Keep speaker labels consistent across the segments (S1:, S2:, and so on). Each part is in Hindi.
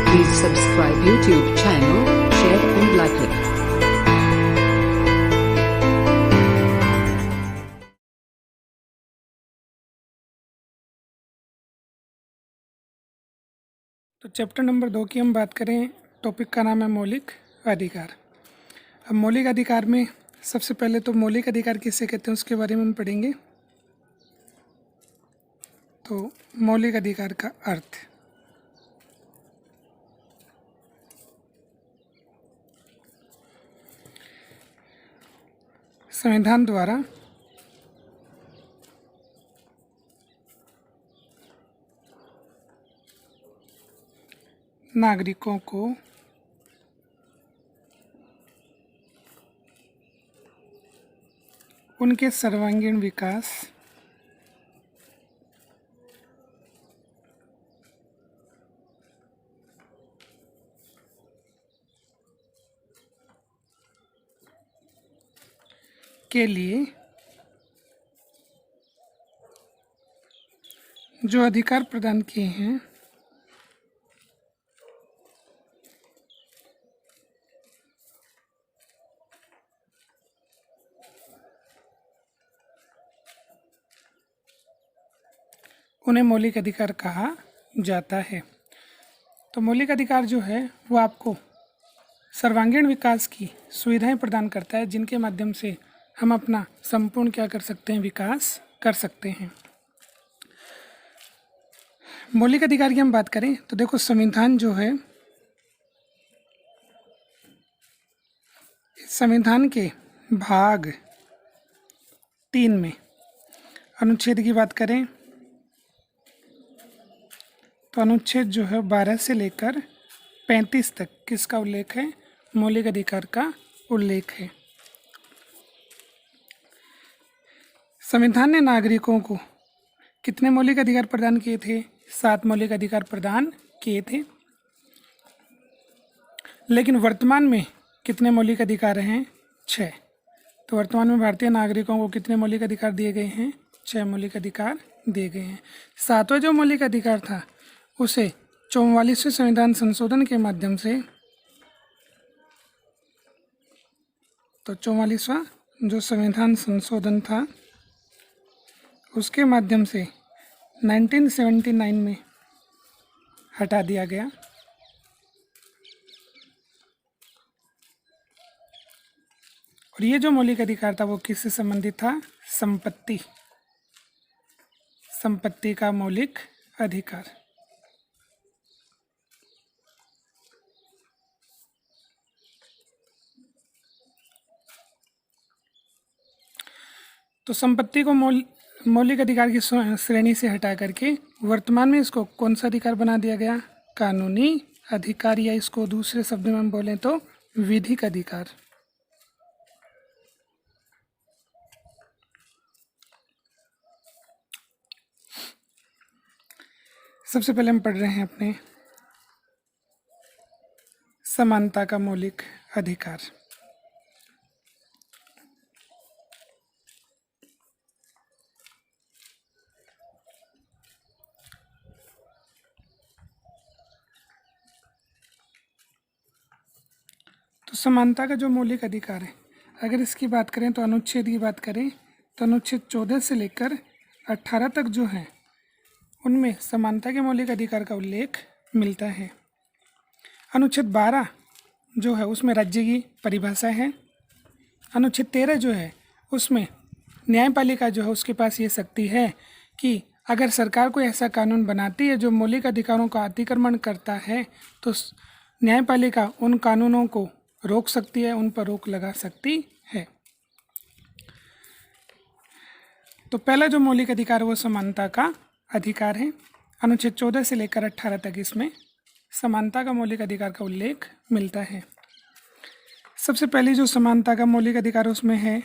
S1: Please subscribe YouTube channel, share and like it.
S2: तो चैप्टर नंबर 2 की हम बात करें। टॉपिक का नाम है मौलिक अधिकार। अब मौलिक अधिकार में सबसे पहले तो मौलिक अधिकार किसे कहते हैं उसके बारे में हम पढ़ेंगे। तो मौलिक अधिकार का अर्थ, संविधान द्वारा नागरिकों को उनके सर्वांगीण विकास के लिए जो अधिकार प्रदान किए हैं उन्हें मौलिक अधिकार कहा जाता है। तो मौलिक अधिकार जो है वो आपको सर्वांगीण विकास की सुविधाएं प्रदान करता है, जिनके माध्यम से हम अपना संपूर्ण क्या कर सकते हैं, विकास कर सकते हैं। मौलिक अधिकार की हम बात करें तो देखो, संविधान जो है, संविधान के भाग 3 में अनुच्छेद की बात करें तो अनुच्छेद जो है 12 से लेकर 35 तक किसका उल्लेख है, मौलिक अधिकार का उल्लेख है। संविधान ने नागरिकों को कितने मौलिक अधिकार प्रदान किए थे? 7 मौलिक अधिकार प्रदान किए थे। लेकिन वर्तमान में कितने मौलिक अधिकार हैं? 6। तो वर्तमान में भारतीय नागरिकों को कितने मौलिक अधिकार दिए गए हैं? 6 मौलिक अधिकार दिए गए हैं। 7वां जो मौलिक अधिकार था उसे 44वें संविधान संशोधन के माध्यम से, तो 44वां जो संविधान संशोधन था उसके माध्यम से 1979 में हटा दिया गया। और ये जो मौलिक अधिकार था वो किससे संबंधित था? संपत्ति का मौलिक अधिकार। तो संपत्ति को मौलिक अधिकार की श्रेणी से हटा करके वर्तमान में इसको कौन सा अधिकार बना दिया गया? कानूनी अधिकार, या इसको दूसरे शब्द में हम बोलें तो विधिक अधिकार। सबसे पहले हम पढ़ रहे हैं अपने समानता का मौलिक अधिकार। तो समानता का जो मौलिक अधिकार है, अगर इसकी बात करें तो अनुच्छेद की बात करें तो अनुच्छेद 14 से लेकर 18 तक जो है उनमें समानता के मौलिक अधिकार का उल्लेख मिलता है। अनुच्छेद 12 जो है उसमें राज्य की परिभाषा है। अनुच्छेद 13 जो है उसमें न्यायपालिका जो है उसके पास ये शक्ति है कि अगर सरकार कोई ऐसा कानून बनाती है जो मौलिक अधिकारों का अतिक्रमण करता है तो न्यायपालिका उन कानूनों को रोक सकती है, उन पर रोक लगा सकती है। तो पहला जो मौलिक अधिकार है वो समानता का अधिकार है। अनुच्छेद 14 से लेकर 18 तक इसमें समानता का मौलिक अधिकार का उल्लेख मिलता है। सबसे पहले जो समानता का मौलिक अधिकार उसमें है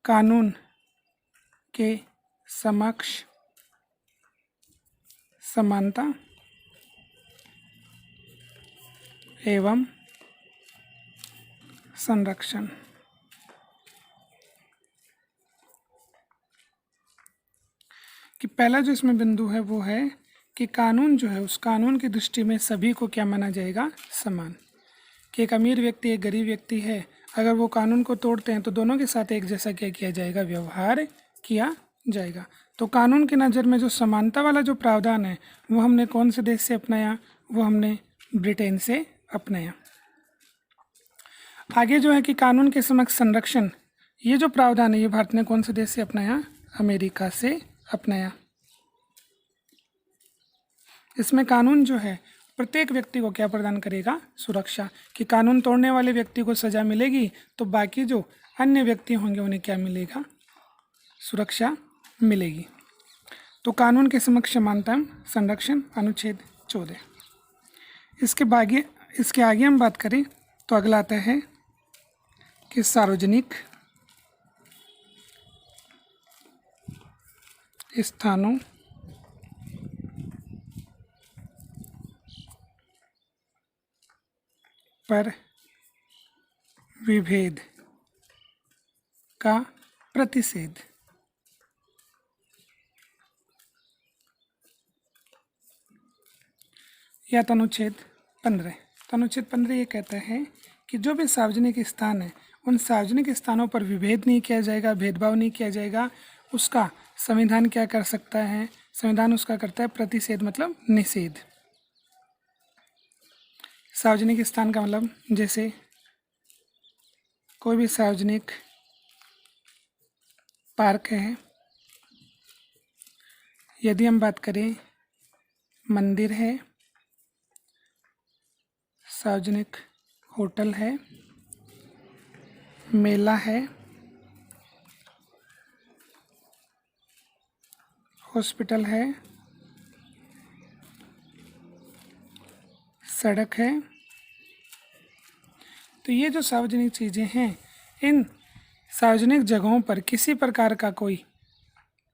S2: कानून के समक्ष समानता एवं संरक्षण। कि पहला जो इसमें बिंदु है वो है कि कानून जो है उस कानून की दृष्टि में सभी को क्या माना जाएगा, समान। कि एक अमीर व्यक्ति एक गरीब व्यक्ति है, अगर वो कानून को तोड़ते हैं तो दोनों के साथ एक जैसा क्या किया जाएगा, व्यवहार किया जाएगा। तो कानून की नज़र में जो समानता वाला जो प्रावधान है वो हमने कौन से देश से अपनाया, वो हमने ब्रिटेन से अपनाया। आगे जो है कि कानून के समक्ष संरक्षण, ये जो प्रावधान है ये भारत ने कौन से देश से अपनाया, अमेरिका से अपनाया। इसमें कानून जो है प्रत्येक व्यक्ति को क्या प्रदान करेगा, सुरक्षा। कि कानून तोड़ने वाले व्यक्ति को सज़ा मिलेगी तो बाकी जो अन्य व्यक्ति होंगे उन्हें क्या मिलेगा, सुरक्षा मिलेगी। तो कानून के समक्ष समानता संरक्षण, अनुच्छेद 14। इसके आगे हम बात करें तो अगला आता है कि सार्वजनिक स्थानों पर विभेद का प्रतिषेध। या तो अनुच्छेद 15। तो अनुच्छेद 15 ये कहता है कि जो भी सार्वजनिक स्थान है उन सार्वजनिक स्थानों पर विभेद नहीं किया जाएगा, भेदभाव नहीं किया जाएगा। उसका संविधान क्या कर सकता है, संविधान उसका करता है प्रतिषेध, मतलब निषेध। सार्वजनिक स्थान का मतलब जैसे कोई भी सार्वजनिक पार्क है, यदि हम बात करें मंदिर है, सार्वजनिक होटल है, मेला है, हॉस्पिटल है, सड़क है, तो ये जो सार्वजनिक चीज़ें हैं, इन सार्वजनिक जगहों पर किसी प्रकार का कोई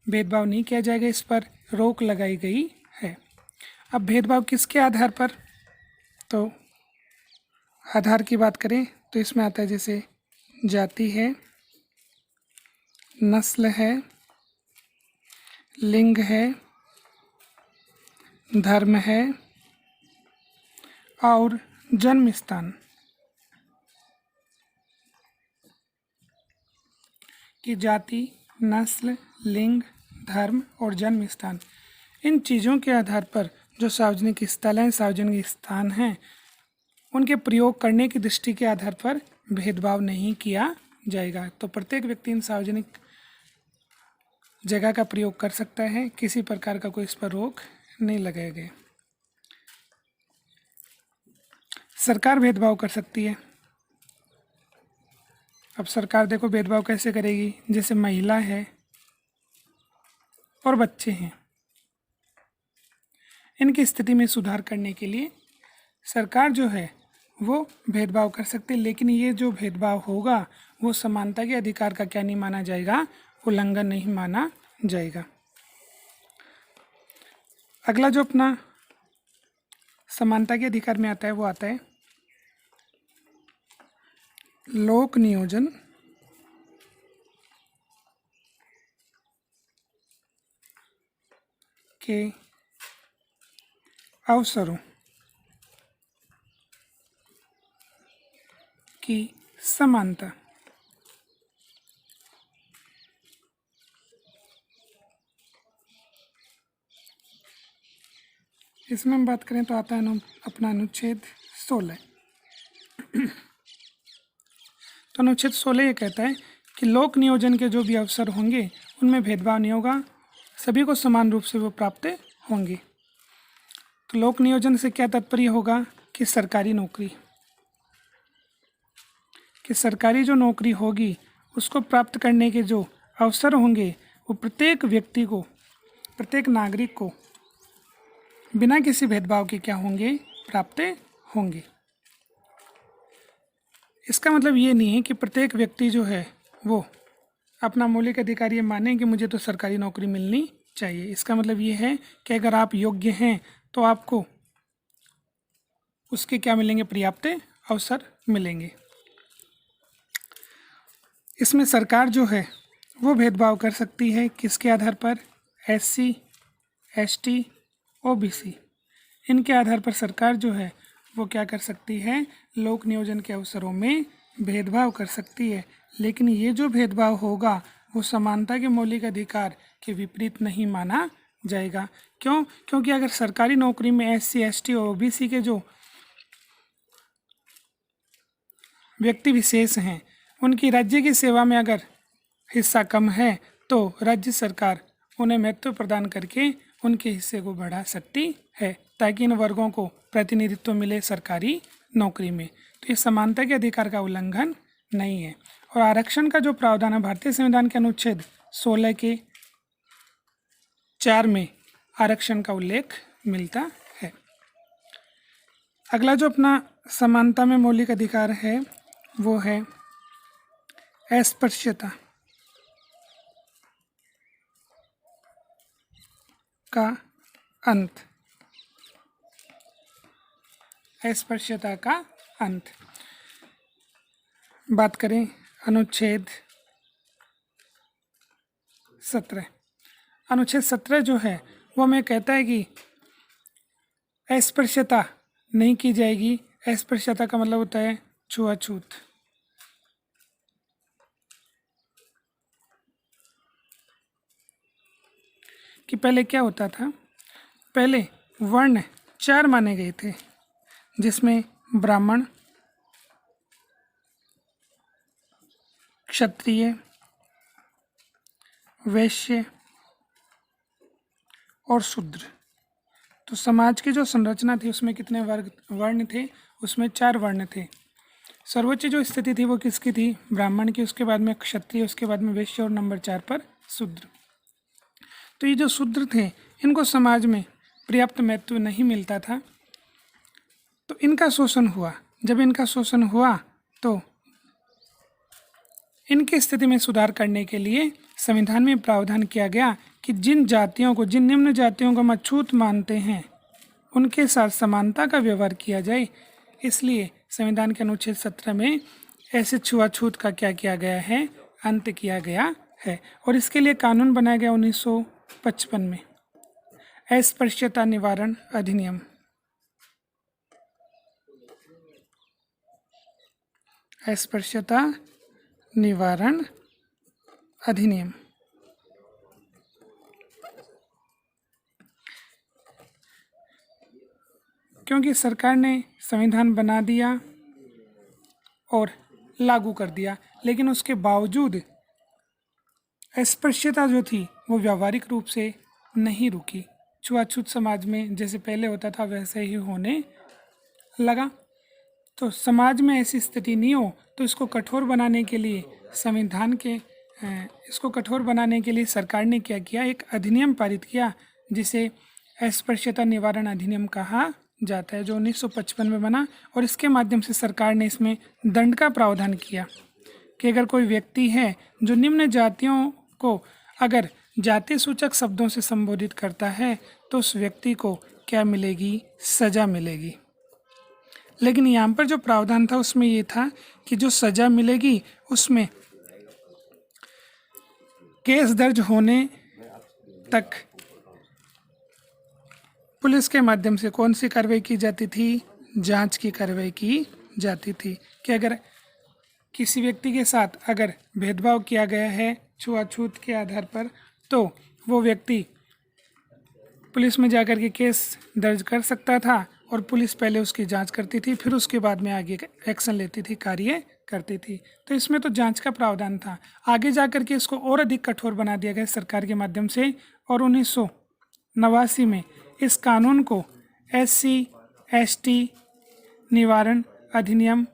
S2: भेदभाव नहीं किया जाएगा, इस पर रोक लगाई गई है। अब भेदभाव किसके आधार पर, तो आधार की बात करें तो इसमें आता है जैसे जाति है, नस्ल है, लिंग है, धर्म है और जन्म स्थान। कि जाति, नस्ल, लिंग, धर्म और जन्म स्थान, इन चीज़ों के आधार पर जो सार्वजनिक स्थल हैं, सार्वजनिक स्थान हैं, उनके प्रयोग करने की दृष्टि के आधार पर भेदभाव नहीं किया जाएगा। तो प्रत्येक व्यक्ति इन सार्वजनिक जगह का प्रयोग कर सकता है, किसी प्रकार का कोई इस पर रोक नहीं लगाया गया। सरकार भेदभाव कर सकती है। अब सरकार देखो भेदभाव कैसे करेगी, जैसे महिला है और बच्चे हैं, इनकी स्थिति में सुधार करने के लिए सरकार जो है वो भेदभाव कर सकती है, लेकिन ये जो भेदभाव होगा वो समानता के अधिकार का क्या नहीं माना जाएगा, उल्लंघन नहीं माना जाएगा। अगला जो अपना समानता के अधिकार में आता है वो आता है लोक नियोजन के अवसरों की समानता। इसमें हम बात करें तो आता है अपना अनुच्छेद 16। तो अनुच्छेद 16 ये कहता है कि लोक नियोजन के जो भी अवसर होंगे उनमें भेदभाव नहीं होगा, सभी को समान रूप से वो प्राप्त होंगे। तो लोक नियोजन से क्या तात्पर्य होगा कि सरकारी नौकरी, कि सरकारी जो नौकरी होगी उसको प्राप्त करने के जो अवसर होंगे वो प्रत्येक व्यक्ति को, प्रत्येक नागरिक को बिना किसी भेदभाव के क्या होंगे, प्राप्त होंगे। इसका मतलब ये नहीं है कि प्रत्येक व्यक्ति जो है वो अपना मौलिक अधिकार ये माने कि मुझे तो सरकारी नौकरी मिलनी चाहिए। इसका मतलब ये है कि अगर आप योग्य हैं तो आपको उसके क्या मिलेंगे, पर्याप्त अवसर मिलेंगे। इसमें सरकार जो है वो भेदभाव कर सकती है किसके आधार पर, SC, ST, ओबीसी। इनके आधार पर सरकार जो है वो क्या कर सकती है, लोक नियोजन के अवसरों में भेदभाव कर सकती है। लेकिन ये जो भेदभाव होगा वो समानता के मौलिक अधिकार के विपरीत नहीं माना जाएगा। क्यों? क्योंकि अगर सरकारी नौकरी में SC ST और OBC के जो व्यक्ति विशेष हैं उनकी राज्य की सेवा में अगर हिस्सा कम है तो राज्य सरकार उन्हें महत्व प्रदान करके उनके हिस्से को बढ़ा सकती है ताकि इन वर्गों को प्रतिनिधित्व मिले सरकारी नौकरी में। तो ये समानता के अधिकार का उल्लंघन नहीं है। और आरक्षण का जो प्रावधान है भारतीय संविधान के अनुच्छेद 16 के 4 में आरक्षण का उल्लेख मिलता है। अगला जो अपना समानता में मौलिक अधिकार है वो है अस्पृश्यता का अंत। अस्पृश्यता का अंत बात करें अनुच्छेद 17। अनुच्छेद 17 जो है वो हमें कहता है कि अस्पृश्यता नहीं की जाएगी। अस्पृश्यता का मतलब होता है छुआछूत। कि पहले क्या होता था, पहले वर्ण 4 माने गए थे जिसमें ब्राह्मण, क्षत्रिय, वैश्य और शूद्र। तो समाज की जो संरचना थी उसमें कितने वर्ण थे, उसमें 4 वर्ण थे। सर्वोच्च जो स्थिति थी वो किसकी थी, ब्राह्मण की, उसके बाद में क्षत्रिय, उसके बाद में वैश्य और नंबर 4 पर शूद्र। तो ये जो शूद्र थे इनको समाज में पर्याप्त महत्व नहीं मिलता था, तो इनका शोषण हुआ। जब इनका शोषण हुआ तो इनकी स्थिति में सुधार करने के लिए संविधान में प्रावधान किया गया कि जिन निम्न जातियों को हम अछूत मानते हैं उनके साथ समानता का व्यवहार किया जाए। इसलिए संविधान के अनुच्छेद 17 में ऐसे छुआछूत का क्या किया गया है, अंत किया गया है। और इसके लिए कानून बनाया गया 1955 में, अस्पृश्यता निवारण अधिनियम। अस्पृश्यता निवारण अधिनियम। क्योंकि सरकार ने संविधान बना दिया और लागू कर दिया, लेकिन उसके बावजूद अस्पृश्यता जो थी वो व्यावहारिक रूप से नहीं रुकी। छुआछूत समाज में जैसे पहले होता था वैसे ही होने लगा। तो समाज में ऐसी स्थिति नहीं हो तो इसको कठोर बनाने के लिए सरकार ने क्या किया, एक अधिनियम पारित किया जिसे अस्पृश्यता निवारण अधिनियम कहा जाता है, जो 1955 में बना। और इसके माध्यम से सरकार ने इसमें दंड का प्रावधान किया कि अगर कोई व्यक्ति है जो निम्न जातियों को अगर जाति सूचक शब्दों से संबोधित करता है तो उस व्यक्ति को क्या मिलेगी, सजा मिलेगी। लेकिन यहाँ पर जो प्रावधान था उसमें ये था कि जो सजा मिलेगी उसमें केस दर्ज होने तक पुलिस के माध्यम से कौन सी कार्रवाई की जाती थी, जांच की कार्रवाई की जाती थी। कि अगर किसी व्यक्ति के साथ अगर भेदभाव किया गया है छुआछूत के आधार पर तो वो व्यक्ति पुलिस में जाकर के केस दर्ज कर सकता था और पुलिस पहले उसकी जांच करती थी, फिर उसके बाद में आगे एक्शन लेती थी, कार्य करती थी। तो इसमें तो जांच का प्रावधान था। आगे जाकर के इसको और अधिक कठोर बना दिया गया सरकार के माध्यम से और 1989 में इस कानून को SC ST निवारण अधिनियम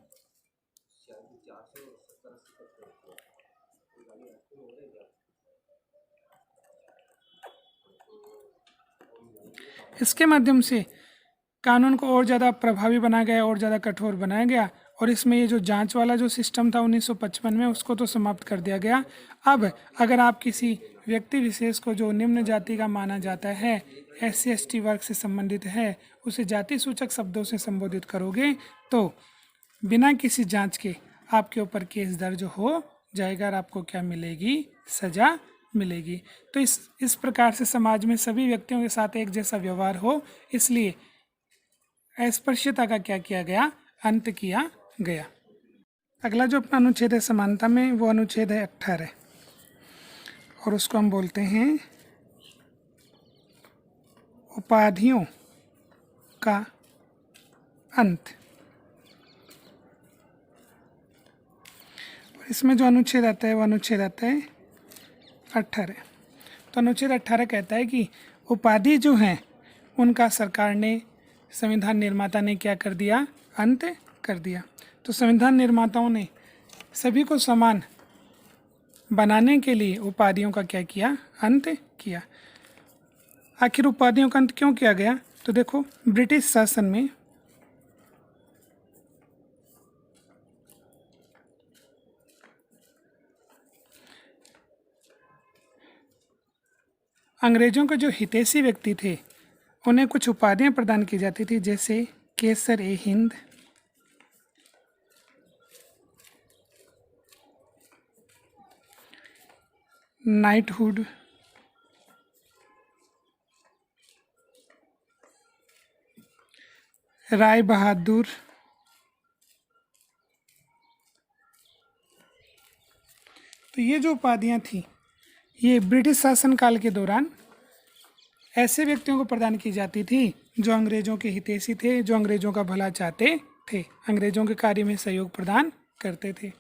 S2: इसके माध्यम से कानून को और ज़्यादा प्रभावी बनाया गया, और ज़्यादा कठोर बनाया गया। और इसमें ये जो जांच वाला जो सिस्टम था 1955 में उसको तो समाप्त कर दिया गया। अब अगर आप किसी व्यक्ति विशेष को जो निम्न जाति का माना जाता है, SC ST वर्ग से संबंधित है, उसे जाति सूचक शब्दों से संबोधित करोगे तो बिना किसी जांच के आपके ऊपर केस दर्ज हो जाएगा और आपको क्या मिलेगी, सजा मिलेगी। तो इस प्रकार से समाज में सभी व्यक्तियों के साथ एक जैसा व्यवहार हो, इसलिए अस्पृश्यता का क्या किया गया, अंत किया गया। अगला जो अपना अनुच्छेद है समानता में, वो अनुच्छेद है 18 और उसको हम बोलते हैं उपाधियों का अंत। इसमें जो अनुच्छेद आता है वो अनुच्छेद आता है 18। तो अनुच्छेद 18 कहता है कि उपाधि जो हैं उनका सरकार ने, संविधान निर्माता ने क्या कर दिया, अंत कर दिया। तो संविधान निर्माताओं ने सभी को समान बनाने के लिए उपाधियों का क्या किया, अंत किया। आखिर उपाधियों का अंत क्यों किया गया? तो देखो, ब्रिटिश शासन में अंग्रेजों के जो हितैषी व्यक्ति थे उन्हें कुछ उपाधियां प्रदान की जाती थी, जैसे केसर ए हिंद, नाइटहुड, राय बहादुर, तो ये जो उपाधियां थी ये ब्रिटिश शासन काल के दौरान ऐसे व्यक्तियों को प्रदान की जाती थी जो अंग्रेजों के हितैषी थे, जो अंग्रेजों का भला चाहते थे, अंग्रेजों के कार्य में सहयोग प्रदान करते थे।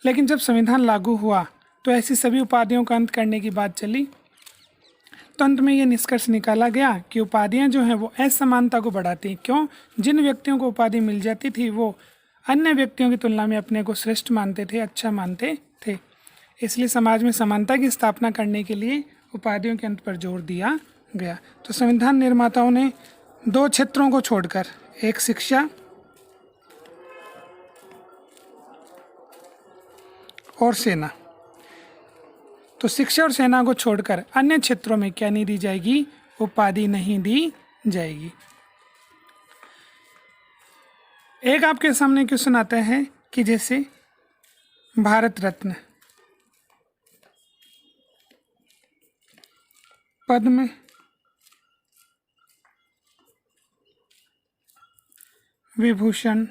S2: लेकिन जब संविधान लागू हुआ तो ऐसी सभी उपाधियों का अंत करने की बात चली। तो अंत में ये निष्कर्ष निकाला गया कि उपाधियां जो हैं वो असमानता को बढ़ाती हैं। क्यों? जिन व्यक्तियों को उपाधि मिल जाती थी वो अन्य व्यक्तियों की तुलना में अपने को श्रेष्ठ मानते थे, अच्छा मानते थे। इसलिए समाज में समानता की स्थापना करने के लिए उपाधियों के अंत पर जोर दिया गया। तो संविधान निर्माताओं ने दो क्षेत्रों को छोड़कर, एक शिक्षा और सेना, तो शिक्षा और सेना को छोड़कर अन्य क्षेत्रों में क्या नहीं दी जाएगी, उपाधि नहीं दी जाएगी। एक आपके सामने क्वेश्चन आता है कि जैसे भारत रत्न, पद्म विभूषण,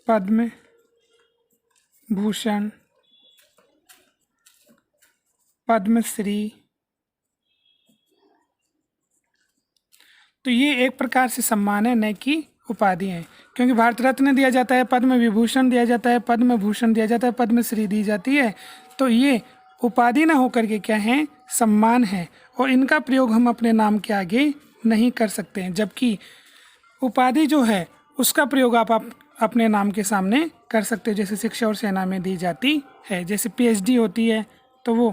S2: पद्म भूषण, पद्मश्री, तो ये एक प्रकार से सम्मान है, न कि उपाधि है। क्योंकि भारत रत्न दिया जाता है, पद्म विभूषण दिया जाता है, पद्म भूषण दिया जाता है, पद्मश्री दी जाती है, तो ये उपाधि ना होकर के क्या है, सम्मान है। और इनका प्रयोग हम अपने नाम के आगे नहीं कर सकते हैं, जबकि उपाधि जो है उसका प्रयोग आप अपने नाम के सामने कर सकते हो, जैसे शिक्षा और सेना में दी जाती है। जैसे पीएचडी होती है तो वो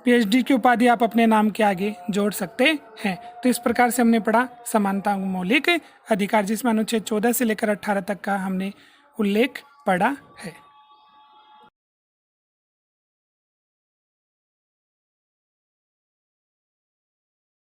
S2: पीएचडी की उपाधि आप अपने नाम के आगे जोड़ सकते हैं। तो इस प्रकार से हमने पढ़ा समानता मौलिक अधिकार, जिसमें अनुच्छेद 14 से लेकर 18 तक का हमने उल्लेख पढ़ा है।